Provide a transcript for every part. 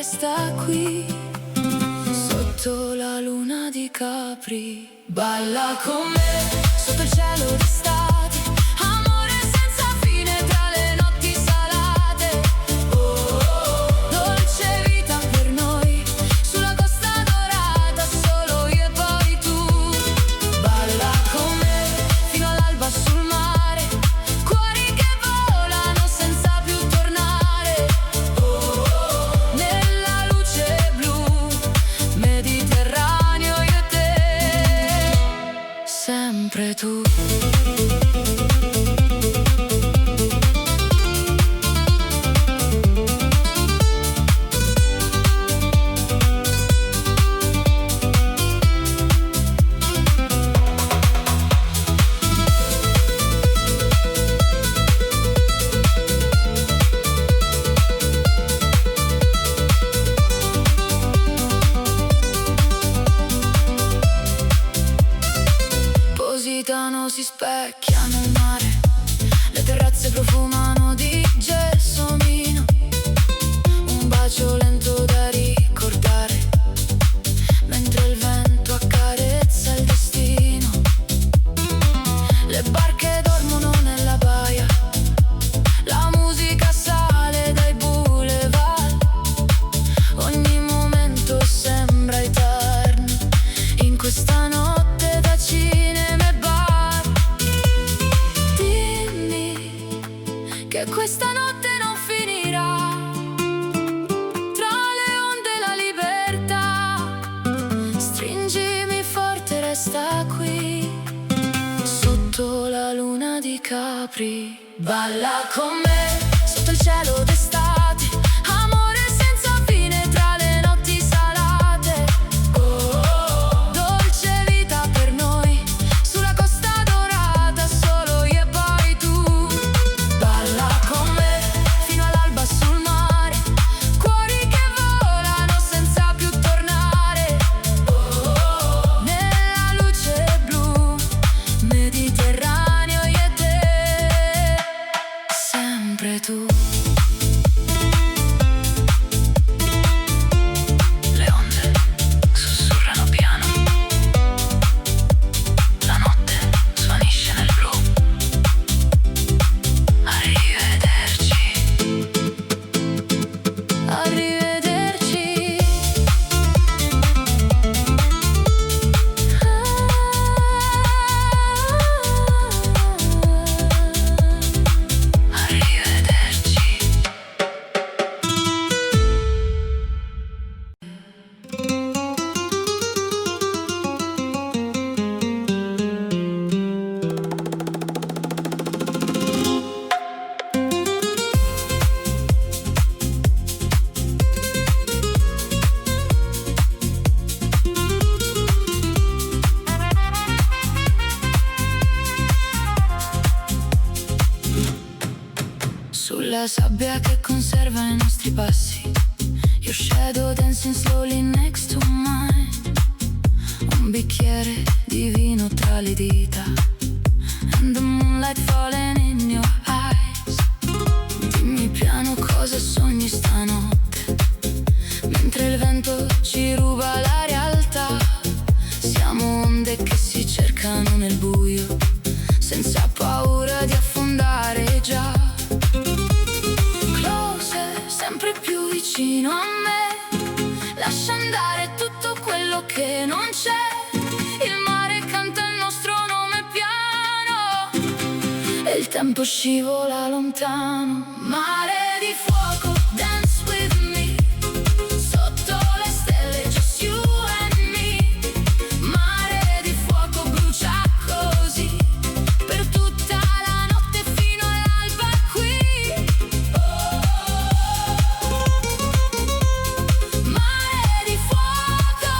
resta qui, sotto la luna di Capri. Balla con me, sotto il cielo d'estate, amore senza fine tra le notti salate. Oh, oh, oh, dolce vita per noi, sulla costa dorata, solo io e poi tu. Balla con me, fino all'alba sul mare, cuori che volano senza più tornare. Oh, oh, oh, nella luce blu, Mediterraneo, io e te, sempre tu. Positano si specchiano al mare, le terrazze profumano di gelsomino, un bacio lento da ricordare, mentre il vento accarezza il destino. Le barche dormono nella baia, la musica sale dai boulevard, ogni momento sembra eterno in questa notte da cinema e bar. Dimmi che questa notte non finirà, tra le onde la libertà. Stringimi forte, resta qui, sotto la luna di Capri. Balla con me, sotto il cielo d'estate, amore senza fine tra le notti salate. Oh, oh, oh, dolce vita per noi, sulla costa dorata, solo io e poi tu. Balla con me, fino all'alba sul mare, cuori che volano senza più tornare. Oh, oh, oh, nella luce blu, Mediterraneo, io e te, sempre tu. Le onde sussurrano piano, la notte svanisce nel blu. Arrivederci, arrivederci. Arrivederci. Sulla sabbia che conserva i nostri passi, your shadow dancing slowly next to mine. Un bicchiere di vino tra le dita, and the moonlight falling in your eyes. Dimmi piano cosa sogni stanotte, mentre il vento ci ruba la realtà. Siamo onde che si cercano nel buio, senza paura di affondare già. Closer, sempre più vicino a me, lascia andare tutto quello che non c'è. Il mare canta il nostro nome piano, e il tempo scivola lontano. Mare di fuoco, dance with me, sotto le stelle, just you and me. Mare di fuoco brucia così, per tutta la notte fino all'alba qui. Oh, oh, oh. Mare di fuoco.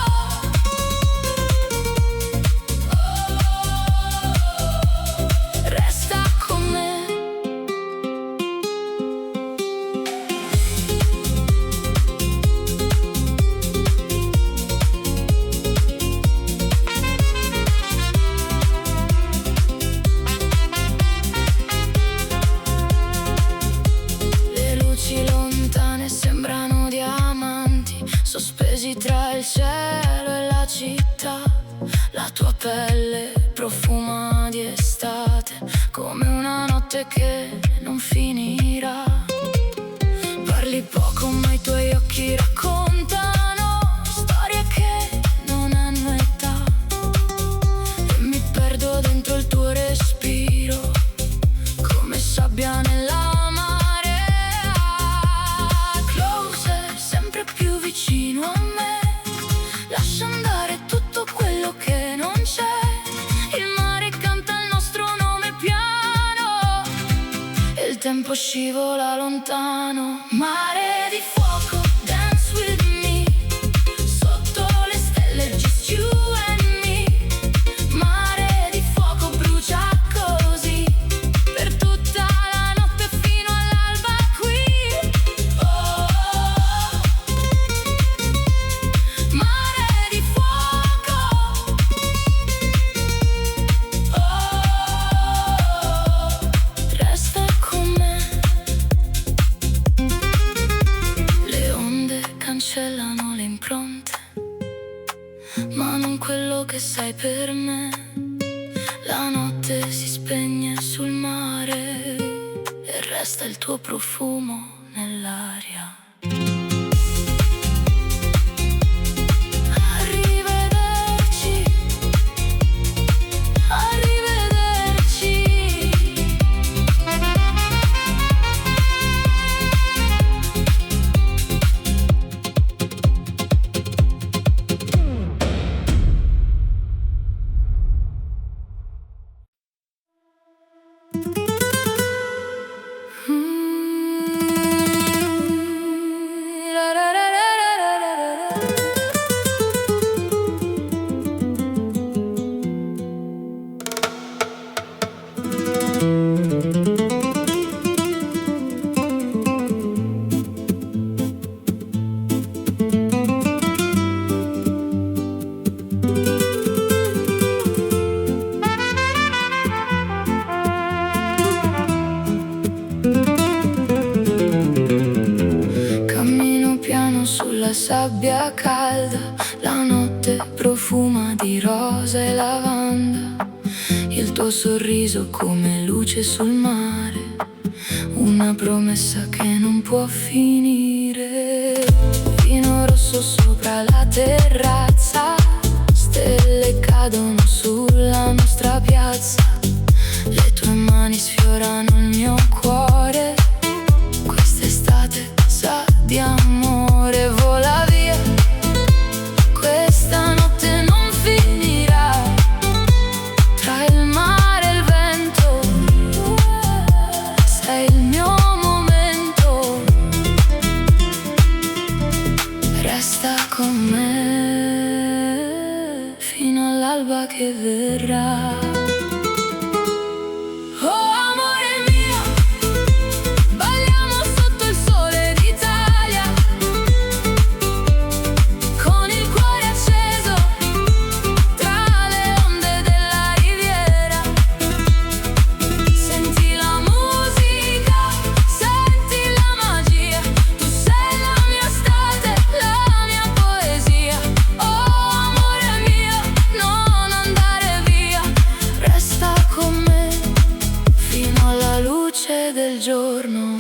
Oh, resta con me. sospesi tra il cielo e la città. La tua pelle profuma di estate, come una notte che non finirà. Parli poco ma i tuoi occhi raccontano storie che non hanno età. E mi perdo dentro il tuo respiro, come sabbia nella marea. Closer, sempre più vicino a me, lascia andare tutto quello che non c'è. Il mare canta il nostro nome piano e il tempo scivola lontano. Mare di fuoco, dance with me, sotto le stelle just you and me. Mare di fuoco brucia così, per tutta la notte fino all'alba qui. Oh, oh, oh. Mare di fuoco. Oh, oh, oh. Resta con me. Le onde cancellano le impronte, ma non quello che sei per me. La notte si spegne sul mare e resta il tuo profumo nell'aria. Arrivederci, arrivederci. Cammino piano sulla sabbia calda, la notte profuma di rosa e lavanda. Il tuo sorriso come luce sul mare, una promessa che non può finire. Vino rosso sopra la terrazza, stelle cadono sulla nostra piazza. Le tue mani sfiorano il mio cuore, quest'estate sa di amore. Vola via, questa notte non finirà. Tra il mare e il vento, sei il mio momento. Resta con me fino all'alba che verrà. Oh amore mio, balliamo sotto il sole d'Italia, con il cuore acceso tra le onde della riviera. Senti la musica, senti la magia, tu sei la mia estate, la mia poesia. Oh amore mio, non andare via, resta con me fino alla luce del giorno.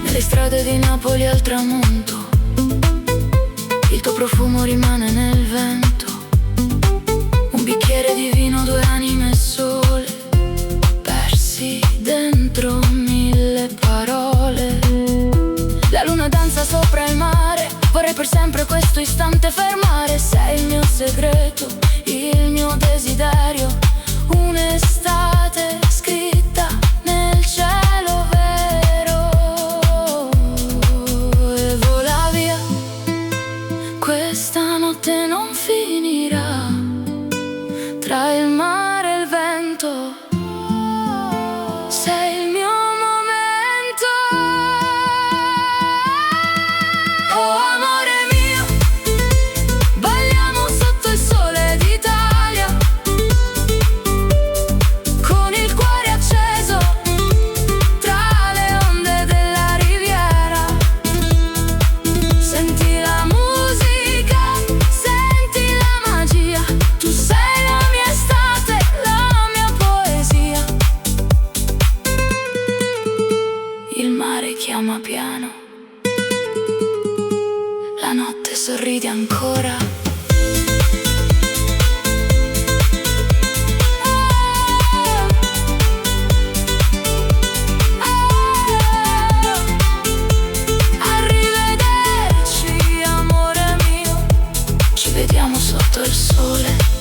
Nelle strade di Napoli al tramonto, il tuo profumo rimane nel vento. Un bicchiere di vino, due anime sole, persi dentro mille parole. La luna danza sopra il mare, vorrei per sempre questo istante fermare. Sei il mio segreto, il mio desiderio, un'estate scritta nel cielo vero. E vola via, questa notte non finirà. Tra il mare e il vento, sei il mio momento. Oh amore mio, sorridi ancora. Arrivederci, amore mio, ci vediamo sotto il sole.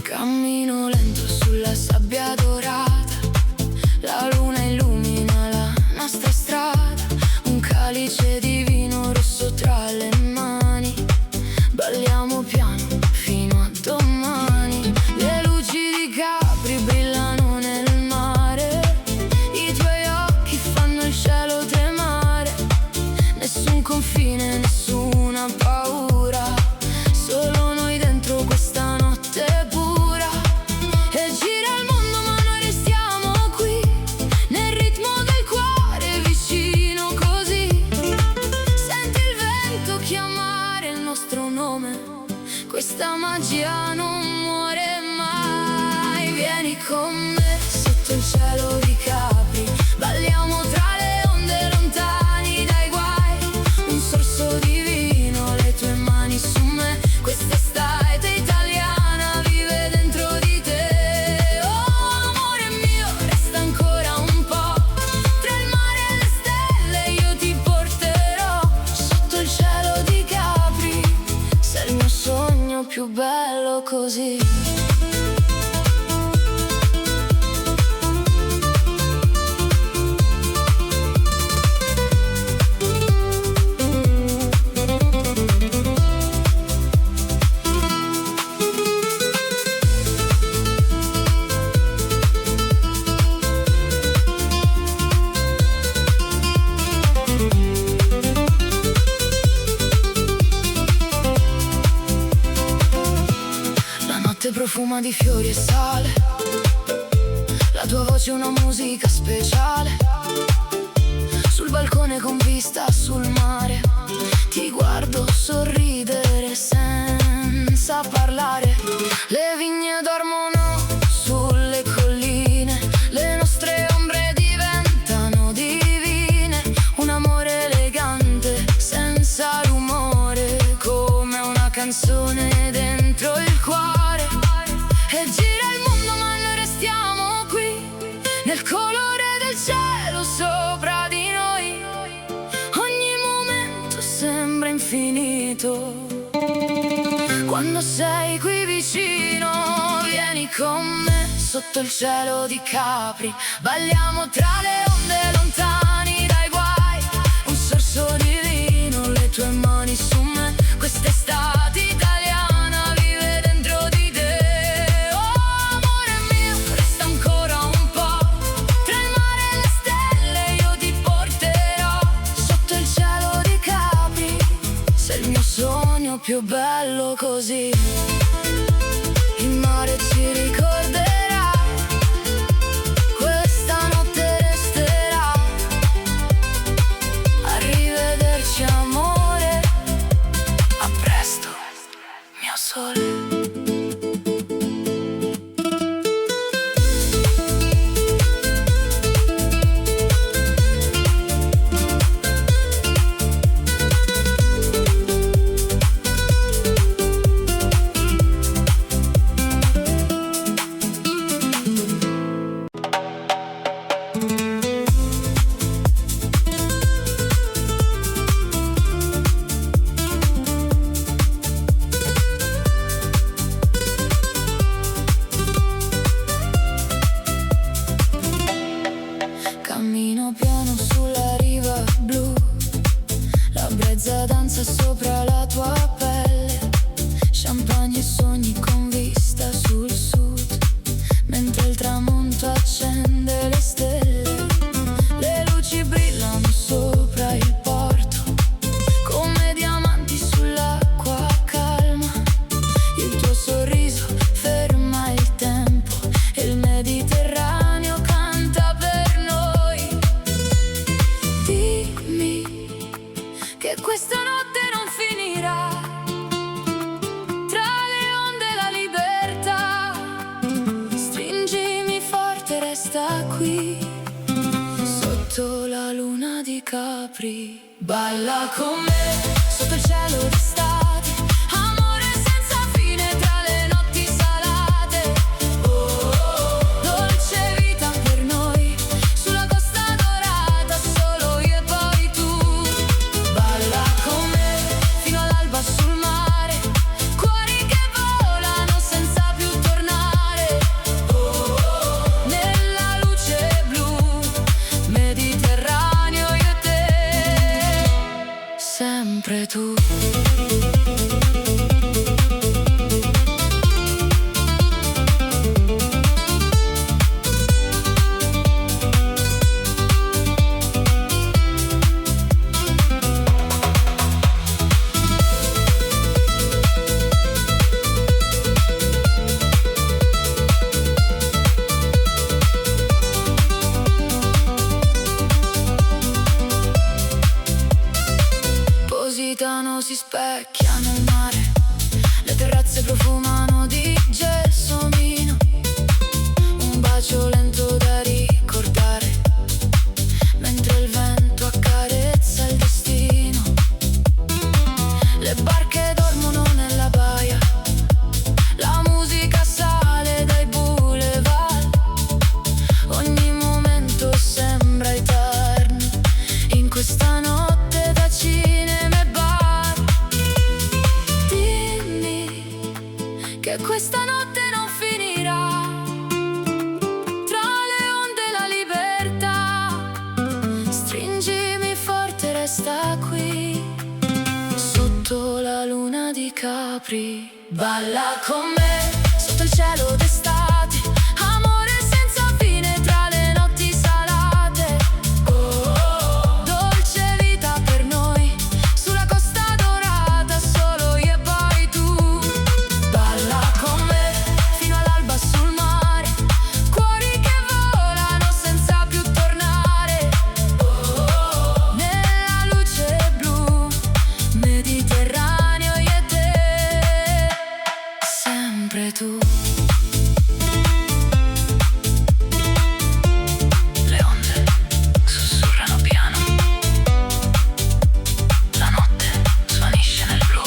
Cammino lento sulla sabbia dorata, la luna illumina la nostra strada, un calice di vino rosso tra le mani, balliamo piano fino a domani. Le luci di Capri brillano nel mare, i tuoi occhi fanno il cielo tremare, nessun confine, nessuna paura, solo noi dentro questa notte pura. E gira il mondo ma noi restiamo qui, nel ritmo del cuore vicino così. Senti il vento chiamare il nostro nome, questa magia non muore mai. Vieni con me sotto il cielo di Capri, balliamo tra le onde lontani dai guai, un sorso di vino, le tue mani su me, quest'estate italiana vive dentro di te. Oh amore mio, resta ancora un po', tra il mare e le stelle io ti porterò, sotto il cielo di Capri, sei il mio sogno più bello così. La notte profuma di fiori e sale, la tua voce è una musica speciale, sul balcone con vista sul mare, ti guardo sorridere senza parlare. Le vigne dormono sulle colline, le nostre ombre diventano divine, un amore elegante senza rumore, come una canzone dentro il cuore. E gira il mondo ma noi restiamo qui, nel colore del cielo sopra di noi, ogni momento sembra infinito quando sei qui vicino. Vieni con me sotto il cielo di Capri, balliamo tra le onde lontani dai guai, un sorso di vino, le tue mani su me, quest'estate italiana vive dentro di te. Oh amore mio, resta ancora un po', tra il mare e le stelle io ti porterò, sotto il cielo di Capri, sei il mio sogno più bello così. Il mare ci ricorderà, questa notte resterà, arrivederci amore, a presto mio sole. Cammino piano sulla riva blu, la brezza danza sopra la tua pelle, champagne e sogni con vista sul sud, mentre il tramonto accende resta qui, sotto la luna di Capri. Balla con me, sotto il cielo d'estate, amore senza fine tra le notti salate. Oh, oh, oh, dolce vita per noi, sulla costa dorata, solo io e poi tu. Balla con me, fino all'alba sul mare, cuori che volano senza più tornare. Oh, oh, oh, nella luce blu, Mediterraneo, io e te, sempre tu. Positano, si specchiano al mare, le terrazze profumano di gelsomino, un bacio lento da ricordare, mentre il vento accarezza il destino. Le barche dormono nella baia, la musica sale dai boulevard, ogni momento sembra eterno in questa notte da cinema e bar. Dimmi che questa notte non finirà, tra le onde la libertà. Stringimi forte, resta qui, sotto la luna di Capri. Balla con me, sotto il cielo d'estate, amore senza fine tra le notti salate. Oh, oh, oh, dolce vita per noi, sulla costa dorata, solo io e poi tu. Balla con me, fino all'alba sul mare, cuori che volano senza più tornare. Oh, oh, oh, nella luce blu, Mediterraneo, io e te, sempre tu. Le onde sussurrano piano, la notte svanisce nel blu.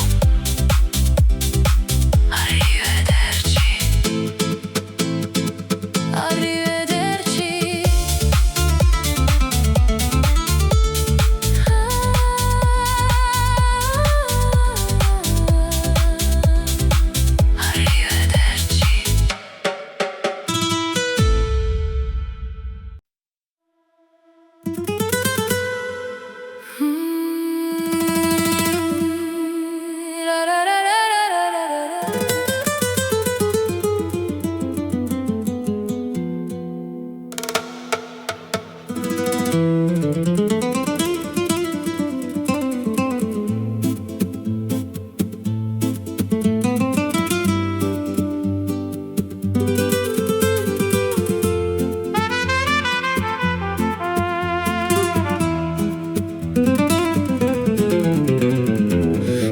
Arrivederci, arrivederci. Arrivederci.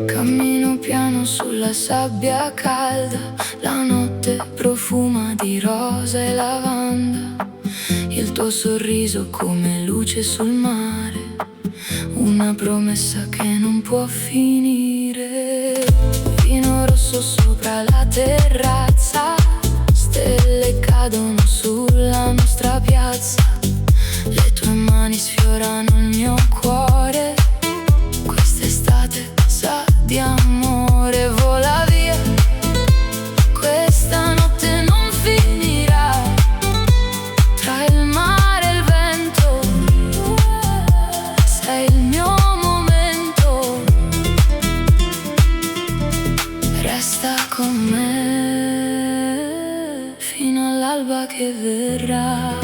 Cammino piano sulla sabbia calda, la notte profuma di rosa e lavanda, il tuo sorriso come luce sul mare, una promessa che non può finire. Vino rosso sopra la terrazza, stelle cadono sulla nostra piazza, le tue mani sfiorano il mio cuore. Quest'estate sa di amore, vola via, questa notte non finirà, tra il mare e il vento, sei il mio momento, resta con me fino all'alba che verrà.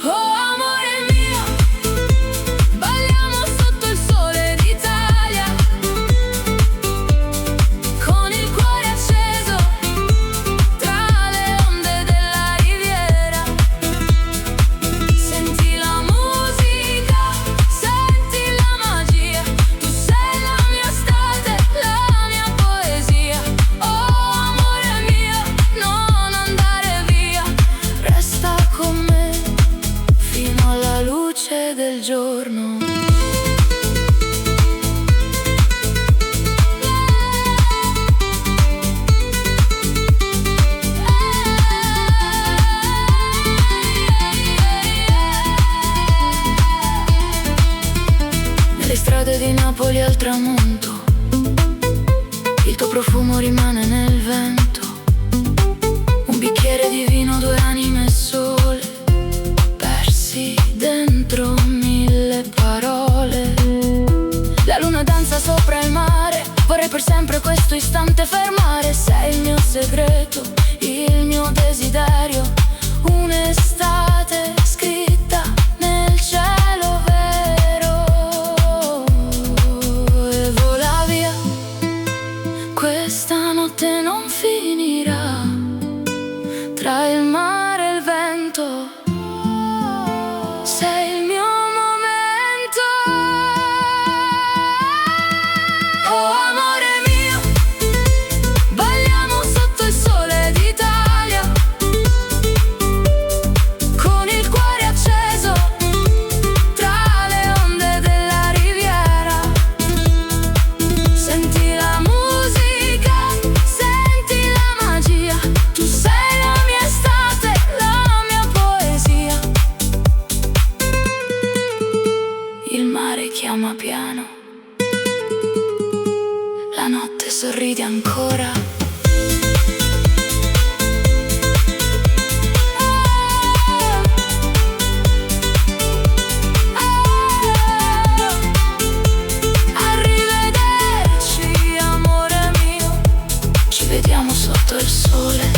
Oh amore mio, balliamo sotto il sole d'Italia, con il cuore acceso tra le onde della riviera. Senti la musica, senti la magia, tu sei la mia estate, la mia poesia. Oh amore mio, non andare via, tramonto, il tuo profumo rimane nel vento. Un bicchiere di vino, due anime sole, persi dentro mille parole. La luna danza sopra il mare, vorrei per sempre questo istante fermare. Sei il mio segreto, il mio desiderio, un'estate scritta nel cielo vero. E vola via, questa notte non finirà, tra il mare e il vento. Sei il mio momento. Oh amore mio, balliamo sotto il sole d'Italia, con il cuore acceso tra le onde della riviera. Senti la musica, senti la magia, tu sei la mia estate, la mia poesia. Il mare chiama piano, la notte sorride ancora. Arrivederci amore mio, ci vediamo sotto il sole.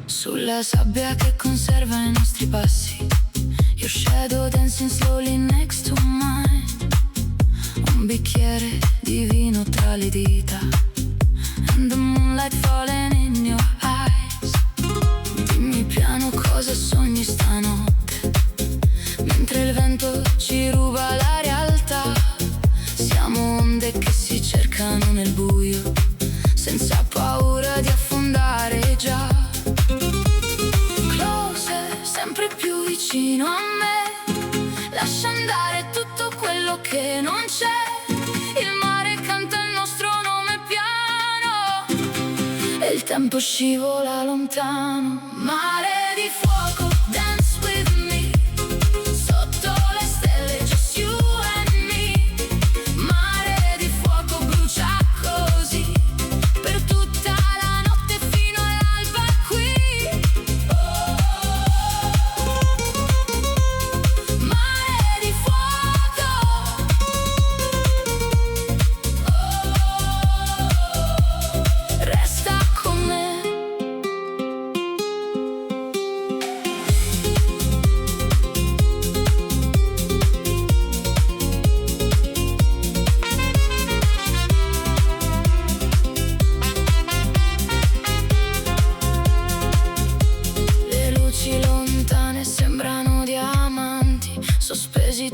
Sulla sabbia che conserva i nostri passi, your shadow dancing slowly next to mine. Un bicchiere di vino tra le dita, and the moonlight falling in your eyes. Dimmi piano cosa sogni stanotte, mentre il vento ci ruba la realtà. Siamo onde che si cercano nel buio, senza paura di affondare già. Sempre più vicino a me, lascia andare tutto quello che non c'è. Il mare canta il nostro nome piano, e il tempo scivola lontano. Mare di fuoco, dance with me, sotto le stelle, just you and me. Mare di fuoco brucia così, per tutta la notte fino all'alba qui.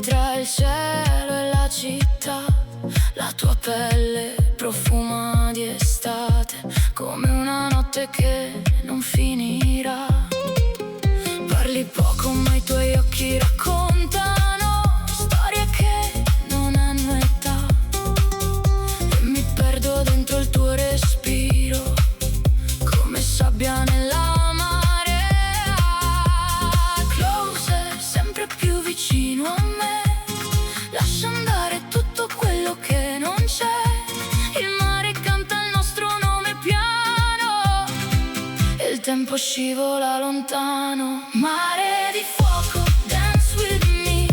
Tra il cielo e la città, la tua pelle profuma di estate, come una notte che non finirà. Parli poco ma i tuoi occhi raccontano storie che non hanno età, e mi perdo dentro il tuo respiro, come sabbia nella marea. Closer, sempre più vicino a me, lascia andare tutto quello che non c'è. Il mare canta il nostro nome piano, e il tempo scivola lontano. Mare di fuoco, dance with me,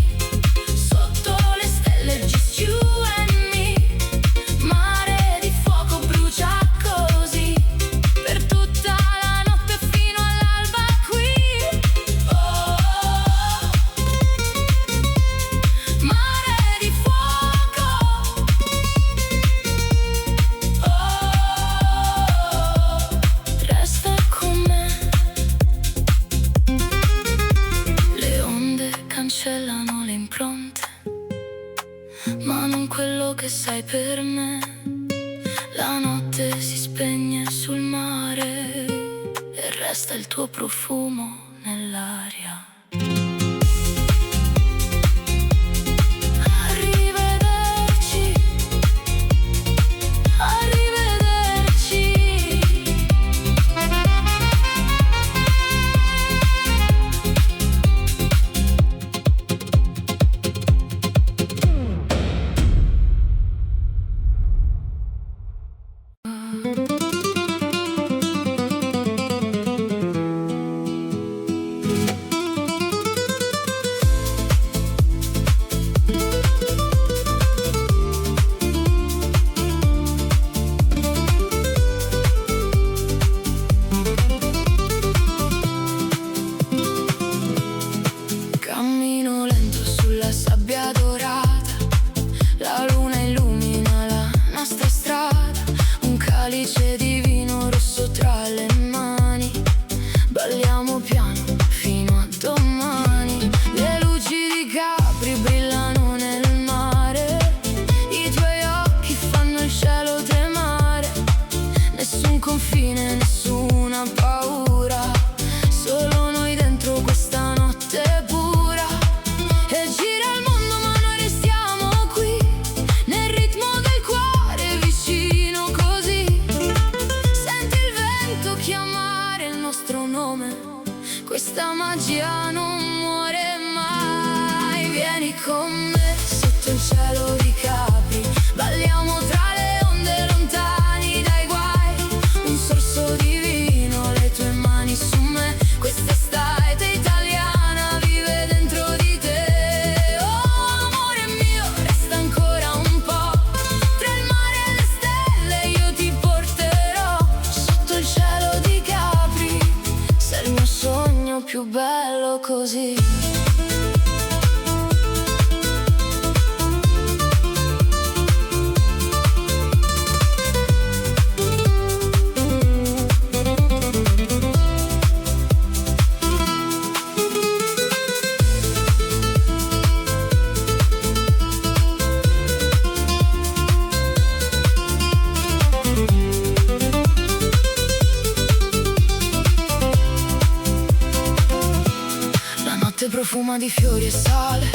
sotto le stelle, just you and me. Mare di fuoco brucia così, per tutta la notte fino all'alba qui. Oh, mare di fuoco. Oh, quello che sei per me. La notte si spegne sul mare e resta il tuo profumo nell'aria. Arrivederci, arrivederci. Cammino lento sulla sabbia dorata, la luna illumina la nostra strada, un calice di vino rosso tra le mani, balliamo piano fino a domani. Le luci di Capri brillano nel mare, i tuoi occhi fanno il cielo tremare, nessun confine, nessuna paura, solo noi dentro questa notte pura. E gira il mondo ma noi restiamo qui, nel ritmo del cuore vicino così. Senti il vento chiamare il nostro nome, questa magia non muore mai. Vieni con me sotto il cielo di Capri, balliamo tra le onde lontani dai guai, un sorso di vino, le tue mani su me, quest'estate italiana vive dentro di te. Oh amore mio, resta ancora un po', tra il mare e le stelle io ti porterò, sotto il cielo di Capri, sei il mio sogno più bello così. La notte profuma di fiori e sale,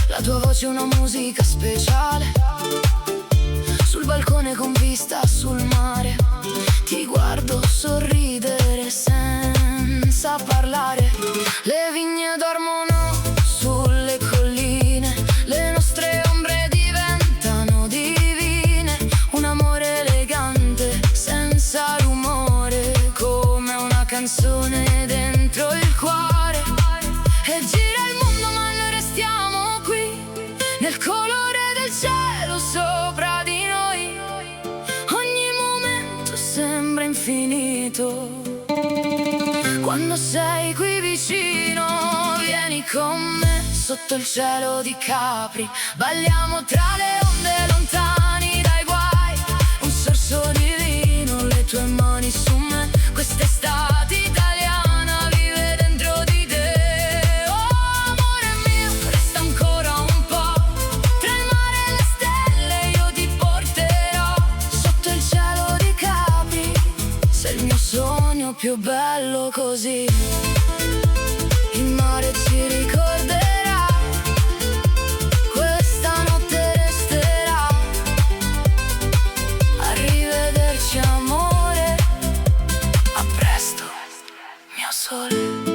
la tua voce è una musica speciale, sul balcone con vista sul mare, ti guardo sorridere senza parlare. Le vigne dormono sulle colline, le nostre ombre diventano divine, un amore elegante senza rumore, come una canzone dentro il cuore. E gira il mondo ma noi restiamo qui, nel colore del cielo sopra di noi, ogni momento sembra infinito, quando sei qui vicino. Vieni con me sotto il cielo di Capri, balliamo tra le onde lontani dai guai, un sorso di vino, le tue mani su me, quest'estate italiana vive dentro di te. Oh amore mio, resta ancora un po', tra il mare e le stelle io ti porterò, sotto il cielo di Capri, sei il mio sogno più bello così. Il mare ci ricorderà, questa notte resterà. Arrivederci amore, a presto mio sole.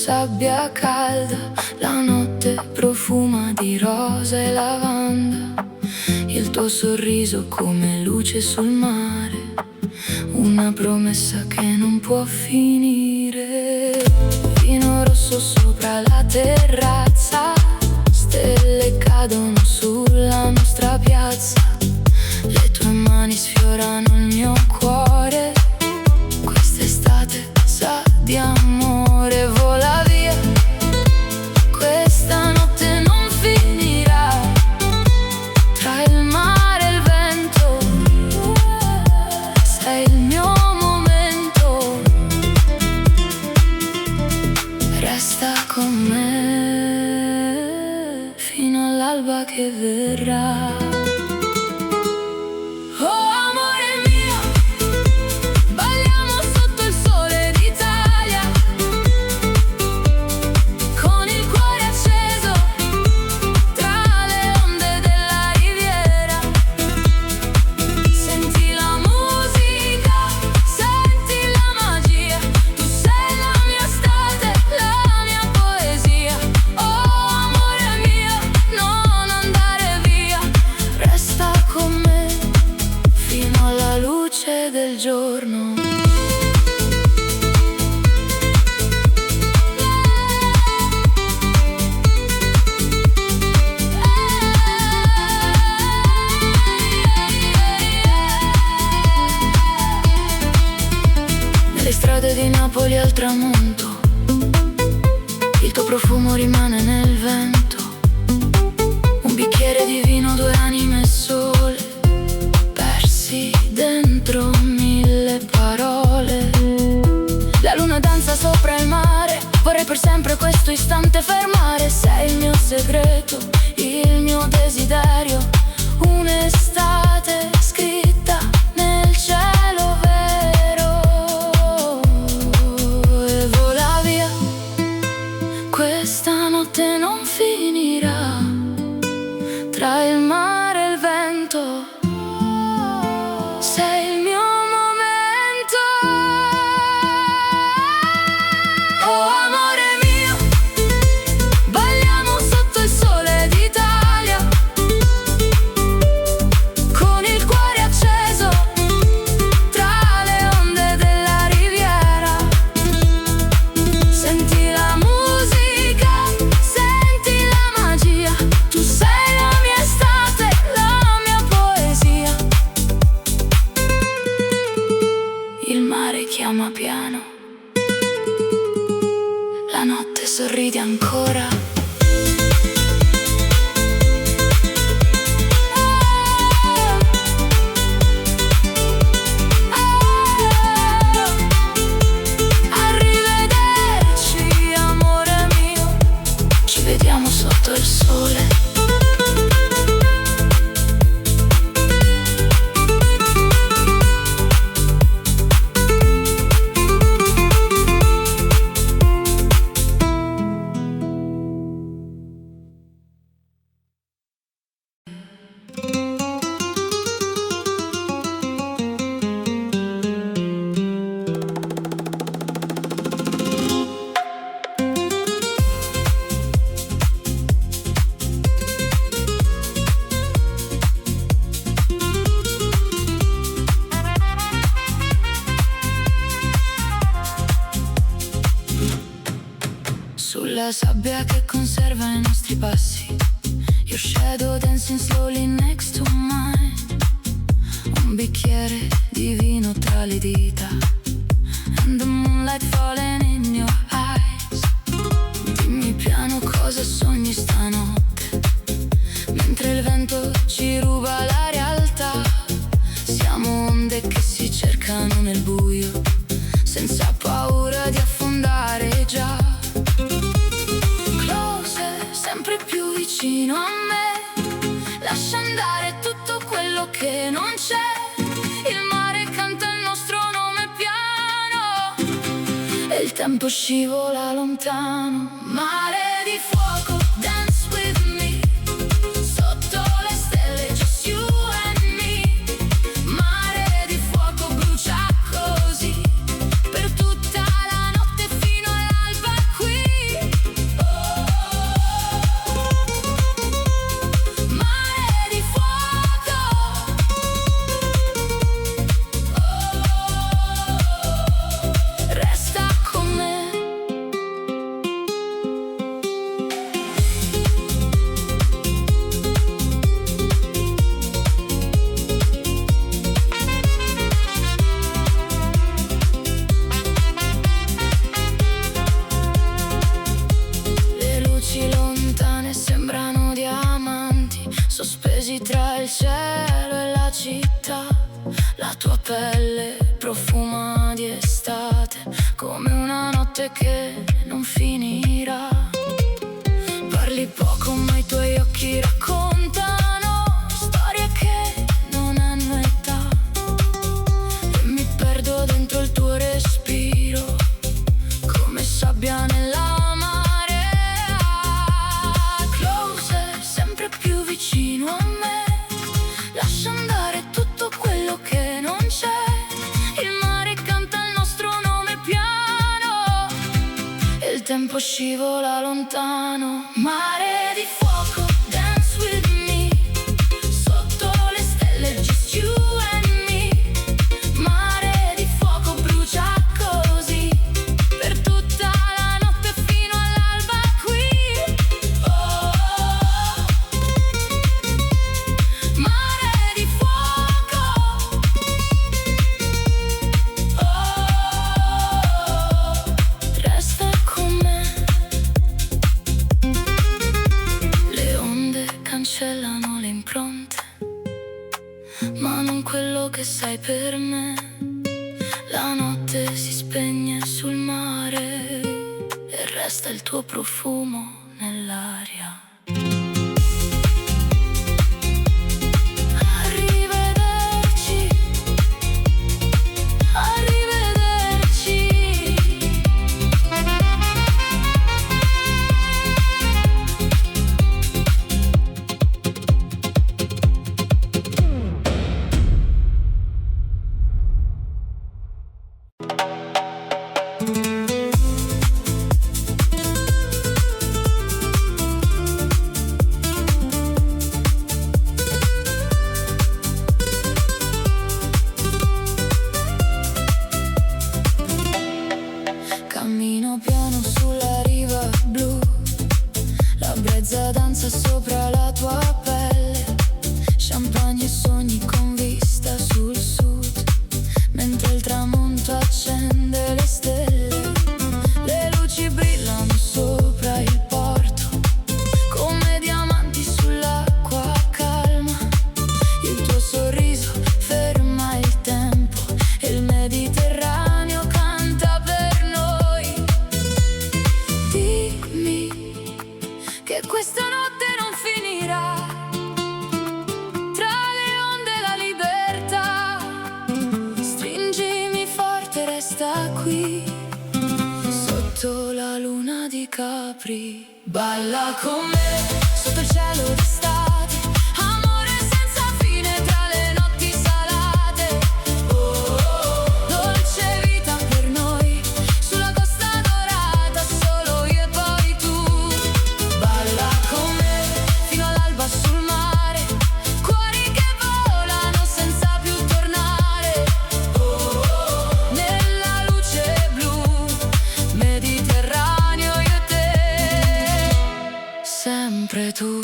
sabbia calda, la notte profuma di rosa e lavanda, il tuo sorriso come luce sul mare, una promessa che non può finire. Vino rosso sopra la terrazza, stelle cadono sulla nostra piazza, le tue mani sfiorano il mio cuore. Quest'estate sa di amore, vola via, questa notte non finirà. Tra il mare e il vento, sei il mio momento. Resta con me fino all'alba che verrà. Del giorno, nelle strade di Napoli al tramonto, il tuo profumo rimane nel vento. Un bicchiere di vino, due anime sole, persi dentro mille parole. La luna danza sopra il mare, vorrei per sempre questo istante fermare. Sei il mio segreto, il mio desiderio, un'estate scritta nel cielo vero. E vola via, questa notte non finirà. Tra il mare e il vento, sei il mio momento. Oh amore mio, balliamo sotto il sole d'Italia, con il cuore acceso tra le onde della riviera. Senti la musica, senti la magia, tu sei la mia estate, la mia poesia. Il mare chiama piano, la notte sorride ancora. Arrivederci amore mio, ci vediamo sotto il sole. Sulla sabbia che conserva i nostri passi, your shadow dancing slowly next to mine. Un bicchiere di vino tra le dita, and the moonlight falling in your eyes. Dimmi piano cosa sogni stanotte, mentre il vento ci ruba la realtà. Siamo onde che si cercano nel buio, senza paura di affondare già. Sempre più vicino a me, lascia andare tutto quello che non c'è. Il mare canta il nostro nome piano, e il tempo scivola lontano. Mare di fuoco, dance with me, sotto le stelle, just you and me. Mare di fuoco brucia così, per tutta la notte fino all'alba qui. tra il cielo e la città. La tua pelle profuma di estate, come una notte che non finirà. Parli poco ma i tuoi occhi raccontano storie che non hanno età. E mi perdo dentro il tuo respiro, come sabbia nella marea. Closer, sempre più vicino a me, lascia andare tutto quello che non c'è. Il mare canta il nostro nome piano e il tempo scivola lontano. Mare di fuoco, dance with me, sotto le stelle just you and me. Mare di fuoco brucia così, per tutta la notte fino all'alba qui. Oh, oh, oh. Mare di fuoco. Oh, oh, oh. Resta con me. Le onde cancellano le impronte, ma non quello che sai per me. La notte si spegne sul mare e resta il tuo profumo nell'aria. Arrivederci, arrivederci. Cammino piano sulla riva blu, la brezza danza sopra la tua pelle. Champagne e sogni con vista sul sud, mentre il tramonto accende le stelle. Le luci brillano sopra il porto, come diamanti sull'acqua calma. Il tuo sorriso ferma il tempo e il Mediterraneo canta per noi. Dimmi che questa notte non finirà, tra le onde e la libertà. Stringimi forte, resta qui, sotto la luna di Capri. Balla con me, sotto il cielo d'estate, amore senza fine tra le notti salate. Oh, oh, oh. Dolce vita per noi, sulla costa dorata, solo io e poi tu. Balla con me, fino all'alba sul mare, cuori che volano senza più tornare. Oh, oh, oh. Nella luce blu, Mediterraneo, io e te, sempre tu.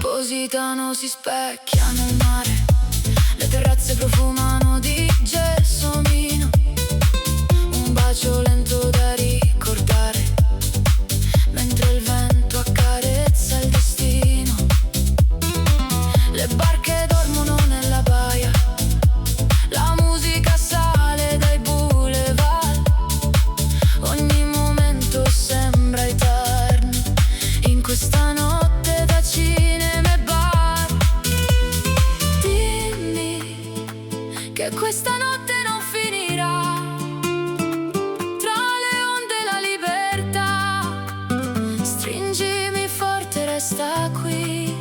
Positano, si specchia nel mare, le terrazze profumano di gelsomino. Un bacio lento da ricordare, mentre il vento accarezza il destino. Le barche dormono nella baia, la musica sale dai boulevard. Ogni momento sembra eterno in questa notte da cinema e bar. Dimmi che questa notte non finirà, tra le onde e la libertà. Stringimi forte, resta qui,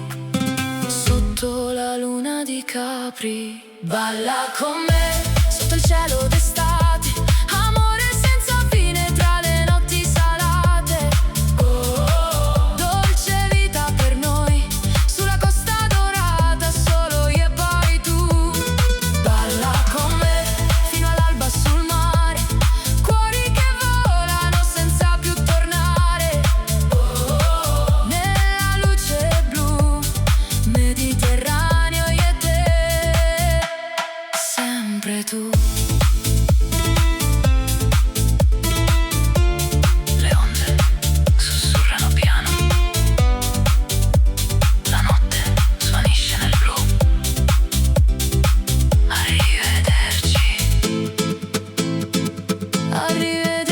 sotto la luna di Capri. Balla con me, sotto il cielo d'estate, amore senza fine tra le notti salate. Oh, oh, oh. Dolce vita per noi, sulla costa dorata, solo io e poi tu. tu. Le onde sussurrano piano, la notte svanisce nel blu. Arrivederci. Arrivederci.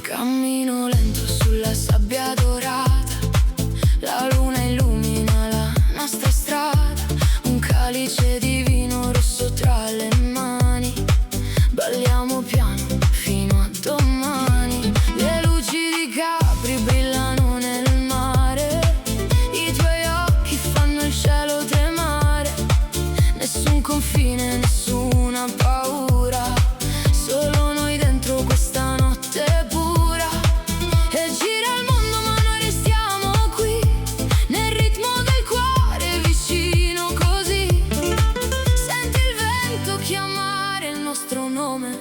Cammino lento sulla sabbia dorata, la luna illumina la nostra strada, un calice di vino rosso tra le mani, balliamo piano fino a domani. Le luci di Capri brillano nel mare, i tuoi occhi fanno il cielo tremare, nessun confine, nessuna paura, solo noi dentro questa notte pura. E gira il mondo ma noi restiamo qui, nel ritmo del cuore vicino così. Senti il vento chiamare il nostro nome,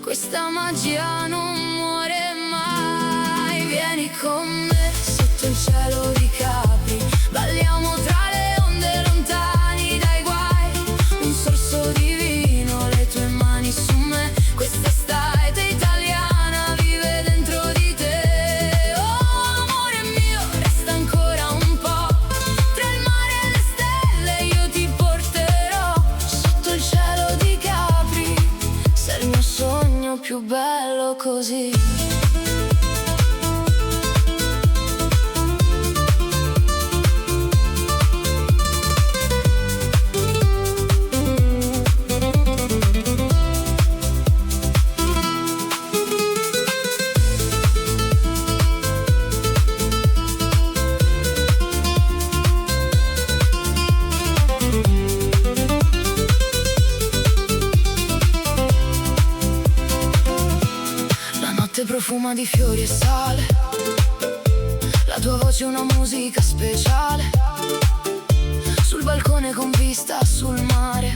questa magia non muore mai. Vieni con me sotto il cielo di Capri, balliamo tra le onde lontani dai guai, un sorso di vino, le tue mani su me, quest'estate italiana vive dentro di te. Oh amore mio, resta ancora un po', tra il mare e le stelle io ti porterò, sotto il cielo di Capri, sei il mio sogno più bello così. Profuma di fiori e sale, la tua voce è una musica speciale, sul balcone con vista sul mare,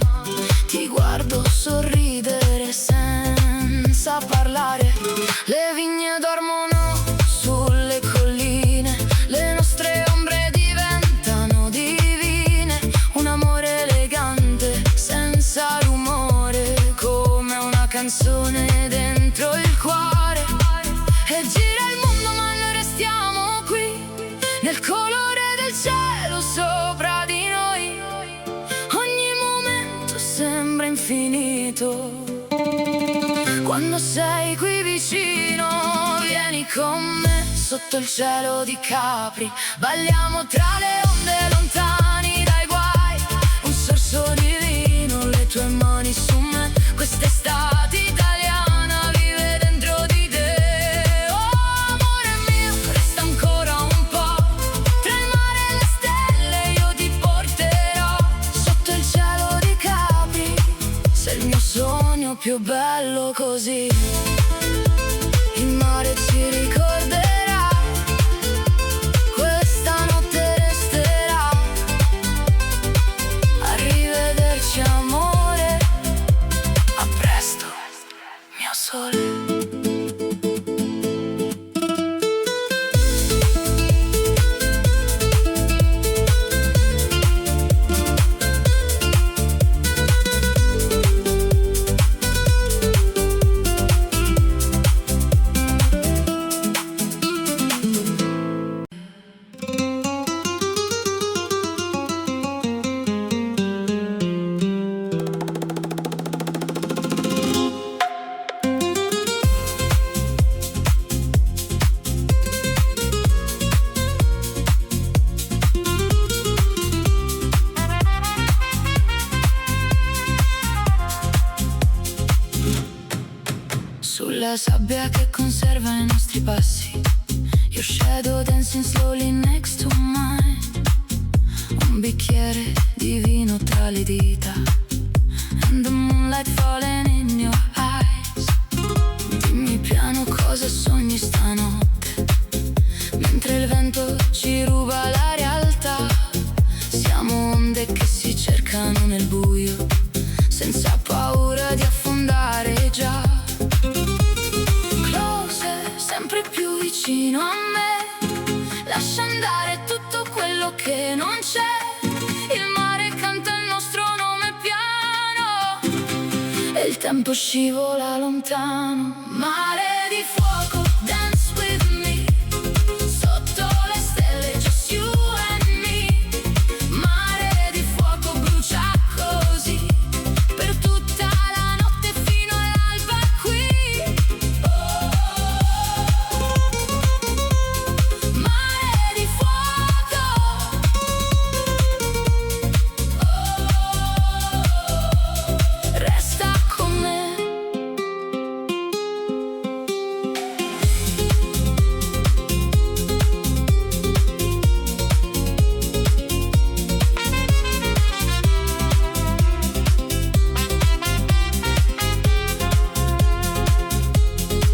ti guardo sorridere senza parlare. Le vigne dormono sulle colline, le nostre ombre diventano divine, un amore elegante senza rumore, come una canzone dentro il cuore. E gira il mondo ma noi restiamo qui, nel colore del cielo sopra di noi, ogni momento sembra infinito, quando sei qui vicino. Vieni con me sotto il cielo di Capri, balliamo tra le onde lontani dai guai, un sorso di vino, le tue mani su me, quest'estate italiana vive dentro di te. Più bello così, il mare ci ricorderà, questa notte resterà. Arrivederci amore, a presto mio sole. Sulla sabbia che conserva i nostri passi, Your shadow dancing slowly next to mine. Un bicchiere di vino tra le dita, and the moonlight falling in your eyes. Dimmi piano cosa sogni stanotte, mentre il vento ci ruba la realtà. Siamo onde che si cercano nel buio, senza paura di affondare già. Closer, sempre più vicino a me, lascia andare tutto quello che non c'è. Il mare canta il nostro nome piano e il tempo scivola lontano. Mare di fuoco, dance with me, sotto le stelle, just you and me. Mare di fuoco brucia così, per tutta la notte fino all'alba qui. Mare di fuoco, resta con me.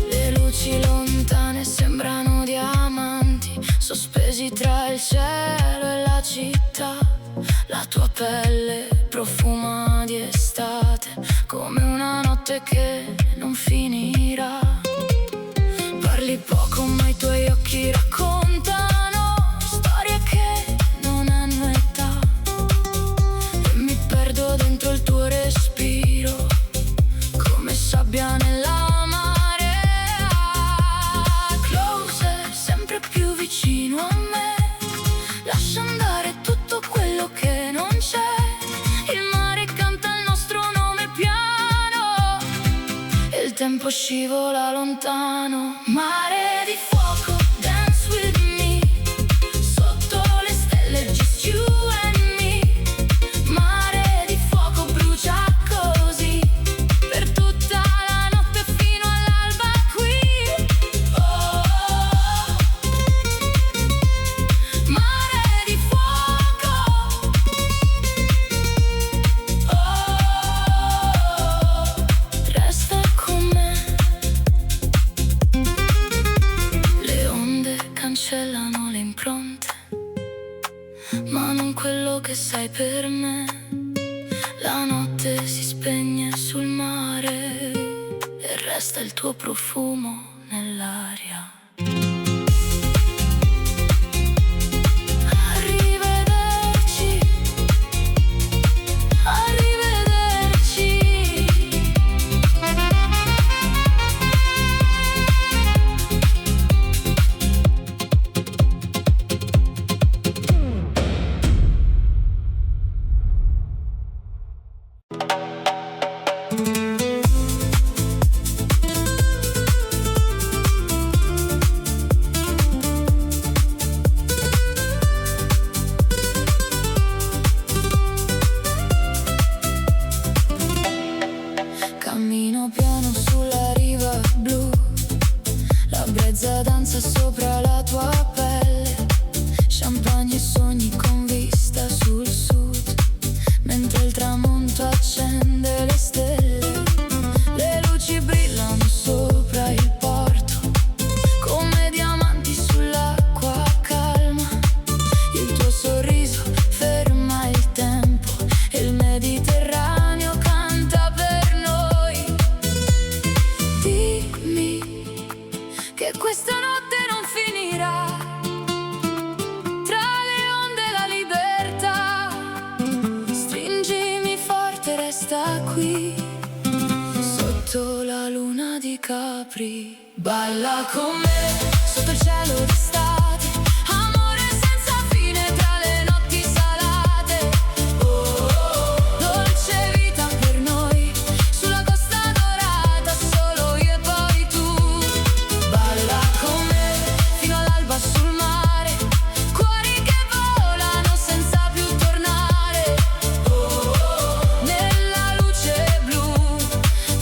Le luci lontane sembrano diamanti, sospesi tra il cielo e la città. La tua pelle profuma di estate, come una notte che non finirà. Parli poco ma i tuoi occhi raccontano storie che non hanno età, e mi perdo dentro il tuo respiro, come sabbia nella marea. Closer, sempre più vicino a me, lascia andare tutto quello che non c'è. Il mare canta il nostro nome piano e il tempo scivola lontano. Mare di fuoco, dance with me, sotto le stelle, just you and me. Mare di fuoco brucia così, per tutta la notte fino all'alba qui. Mare di fuoco, resta con me. Le onde cancellano le impronte, ma non quello che sai per me. La notte si spegne sul mare e resta il tuo profumo nell'aria. Arrivederci, arrivederci. Cammino piano sulla riva blu, la brezza danza sopra la tua pelle. Champagne e sogni con vista sul sud, mentre il tramonto accende le stelle. Le luci brillano sopra il porto, come diamanti sull'acqua calma. Il tuo sorriso ferma il tempo e il Mediterraneo canta per noi. Dimmi che questa notte non finirà, tra le onde la libertà. Stringimi forte, resta qui, sotto la luna di Capri. Balla con me, sotto il cielo d'estate, amore senza fine tra le notti salate. Oh, oh, dolce vita per noi, sulla costa dorata, solo io e poi tu. Balla con me, fino all'alba sul mare, cuori che volano senza più tornare. Oh, oh, nella luce blu,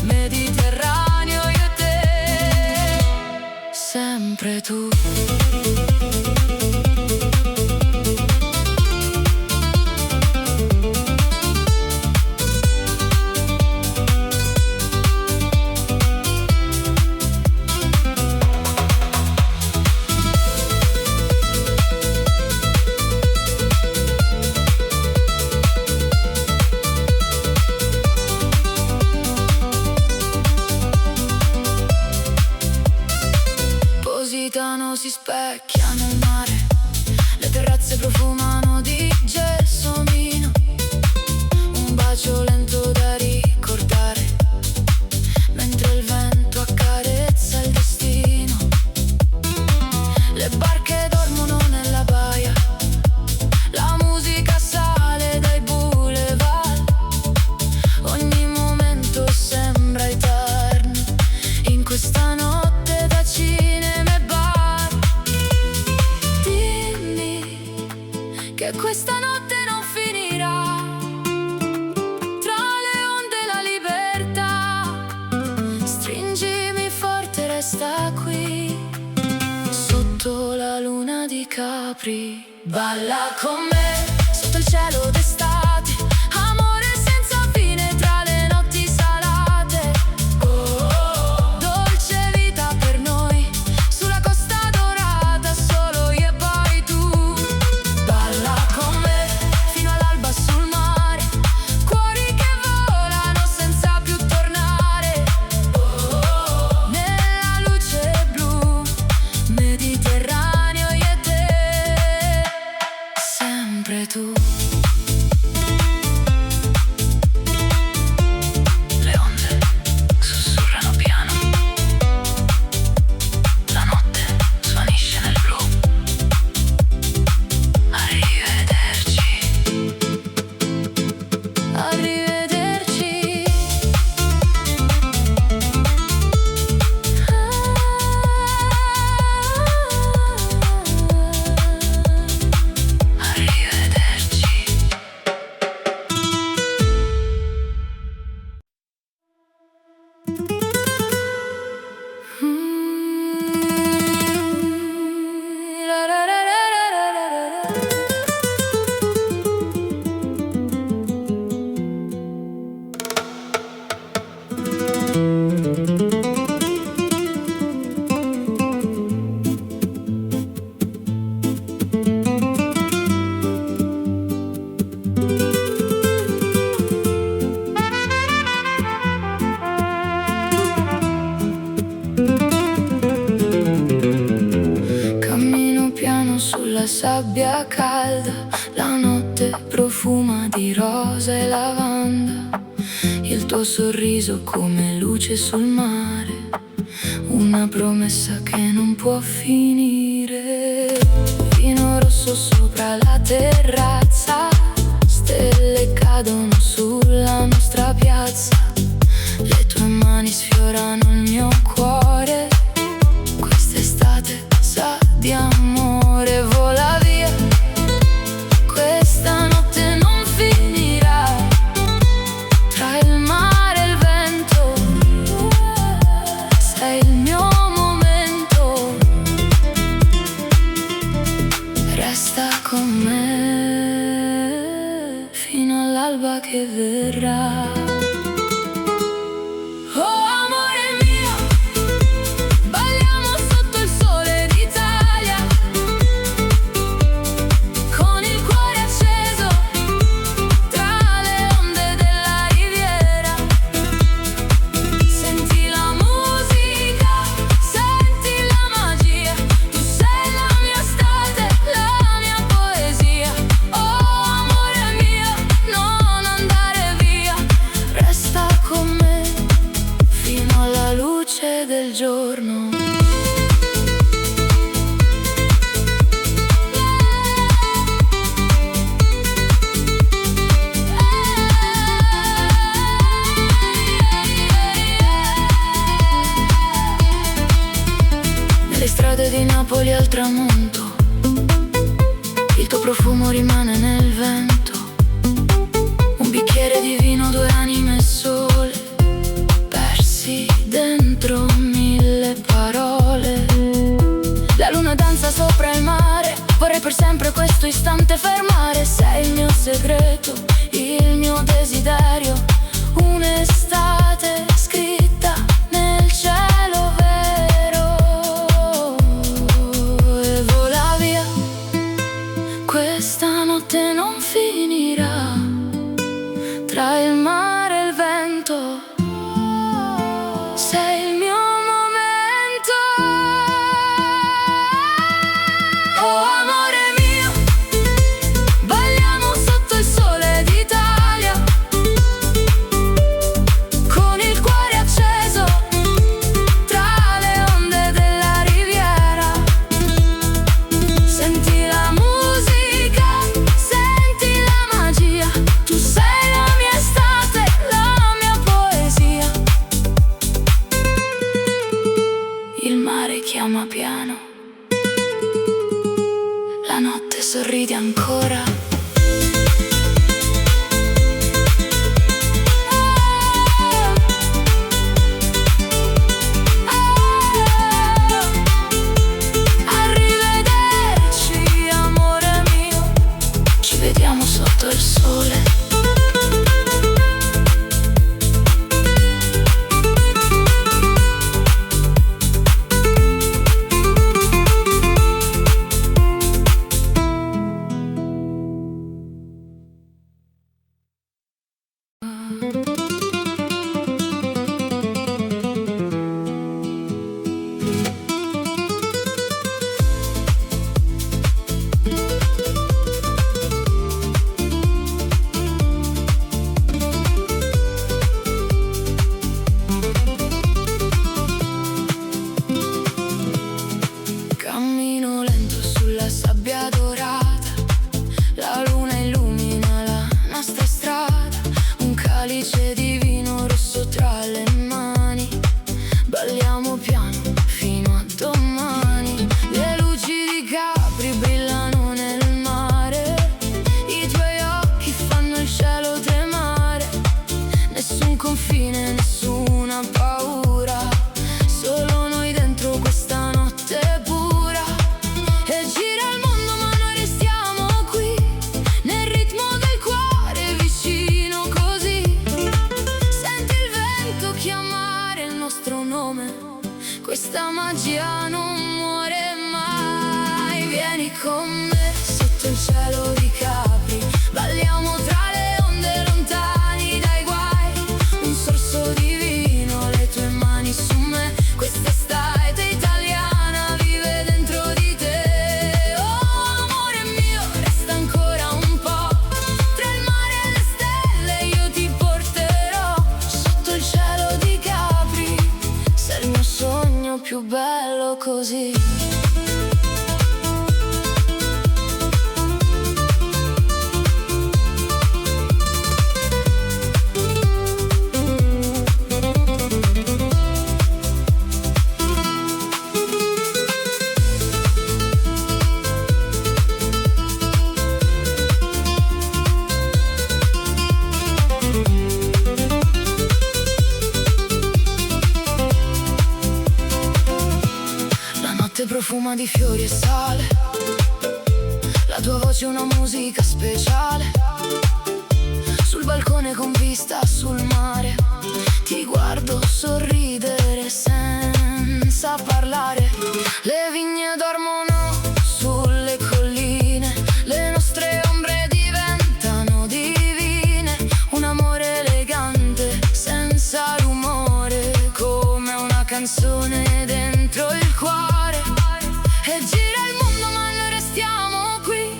Mediterraneo io e te, sempre tu. che questa notte non finirà. Tra le onde la libertà, stringimi forte, resta qui. Sotto la luna di Capri, balla con me, sotto il cielo d'estate, amore senza fine tra le notti salate. Oh, oh, oh, dolce vita per noi, sulla costa dorata, solo io e poi tu. Balla con me, fino all'alba sul mare, cuori che volano senza più tornare. Oh, oh, oh, nella luce blu, Mediterraneo, io e te, sempre tu. Le onde sussurrano piano, la notte svanisce nel blu. Arrivederci. Arrivederci. Arrivederci. La la la la la la la la. Cammino piano sulla sabbia calda, la notte profuma di rosa e lavanda. Il tuo sorriso come luce sul mare, una promessa che non può finire. Vino rosso sopra la terrazza, stelle cadono sulla nostra piazza. Le tue mani sfiorano il mio cuore, quest'estate sa di amore. Vola via, questa notte non finirà. Tra il mare e il vento, sei il mio momento. Resta con me fino all'alba che verrà. Oh amore mio, balliamo sotto il sole d'Italia, con il cuore acceso tra le onde della riviera. Senti la musica, senti la magia, tu sei la mia estate, la mia poesia. Oh amore mio, non andare via, resta con me fino alla luce del giorno. Nelle strade di Napoli al tramonto, il tuo profumo rimane nel vento. Un bicchiere di vino, due anime sole, persi dentro mille parole. La luna danza sopra il mare, vorrei per sempre questo istante fermare. Sei il mio segreto, il mio desiderio, un'estate scritta nel cielo vero. E vola via, questa notte non finirà. Tra il mare e il vento, sei il mio momento. Oh amore mio, balliamo sotto il sole sorridi ancora. Arrivederci, amore mio, ci vediamo sotto il sole. Cammino lento sulla sabbia dorata, la luna illumina la nostra strada, un calice di vino rosso tra le mani, balliamo piano fino a domani. Le luci di Capri brillano nel mare, i tuoi occhi fanno il cielo tremare, nessun confine, nessuna paura, solo noi dentro questa notte pura. E gira il mondo ma noi restiamo qui, nel ritmo del cuore vicino così. Senti il vento chiamare il nostro nome, questa magia non muore mai. Vieni con me sotto il cielo di Capri, balliamo tra le onde lontani dai guai, un sorso di vino, le tue mani su me, quest'estate italiana vive dentro di te. Oh amore mio, resta ancora un po', tra il mare e le stelle io ti porterò, sotto il cielo di Capri, sei il mio sogno più bello così. La notte profuma di fiori e sale, la tua voce è una musica speciale, sul balcone con vista sul mare, ti guardo sorridere senza parlare. Le vigne dormono sulle colline, le nostre ombre diventano divine, un amore elegante senza rumore, come una canzone dentro il cuore. E gira il mondo ma noi restiamo qui,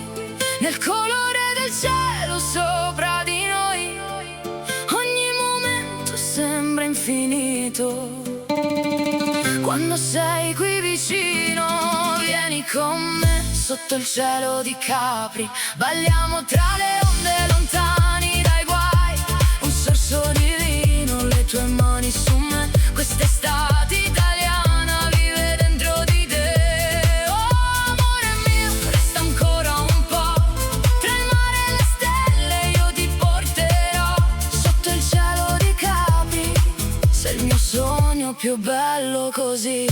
nel colore del cielo sopra di noi, ogni momento sembra infinito. Quando sei qui vicino, vieni con me sotto il cielo di Capri, balliamo tra le onde lontani dai guai, un sorso di vino, le tue mani su me, quest'estate italiana vive dentro di te. Oh amore mio, resta ancora un po', tra il mare e le stelle io ti porterò, sotto il cielo di Capri, sei il mio sogno più bello così.